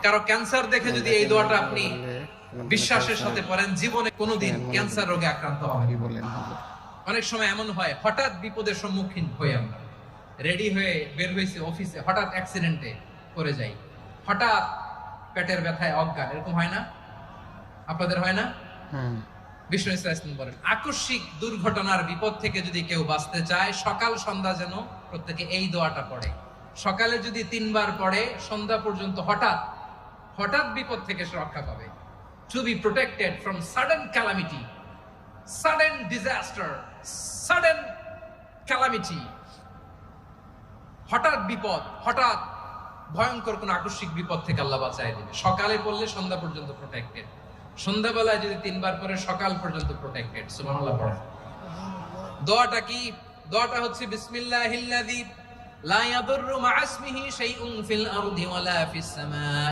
কারো ক্যান্সার দেখে যদি এই দোয়াটা আপনি বিশ্বাসের সাথে পড়েন, জীবনে কোনোদিন ক্যান্সার রোগে আক্রান্ত হবেন। অনেক সময় এমন হয়, হঠাৎ বিপদের সম্মুখীন হই আমরা, রেডি হয়ে বের হয়েছে অফিসে, হঠাৎ অ্যাক্সিডেন্টে পড়ে যাই, হঠাৎ পেটের ব্যথায় অজ্ঞান, এরকম হয় না? আপনাদের হয় না? বিষ্ণু ইসলাম বলেন, আকস্মিক দুর্ঘটনার বিপদ থেকে যদি কেউ বাঁচতে চায়, সকাল সন্ধ্যা যেন প্রত্যেকে এই দোয়াটা পড়ে। সকালে যদি 3 বার পড়ে, সন্ধ্যা পর্যন্ত হঠাৎ হঠাৎ বিপদ থেকে সে রক্ষা পাবে। To be protected from sudden calamity, sudden disaster, sudden calamity, হঠাৎ বিপদ, হঠাৎ ভয়ঙ্কর কোন আকস্মিক বিপদ থেকে আল্লাহ বাঁচায় দিবে। সকালে পড়লে সন্ধ্যা পর্যন্ত প্রোটেক্টেড, সন্ধ্যাবেলায় যদি 3 বার পরে সকাল পর্যন্ত প্রোটেক্টেড। সুবহানাল্লাহ পড়েন। দোয়াটা কি? দোয়াটা হচ্ছে বিসমিল্লাহিল্লাযী লা ইয়াদুররু মা ইসমিহি শাইউন ফিল আরদি ওয়ালা ফিস সামা।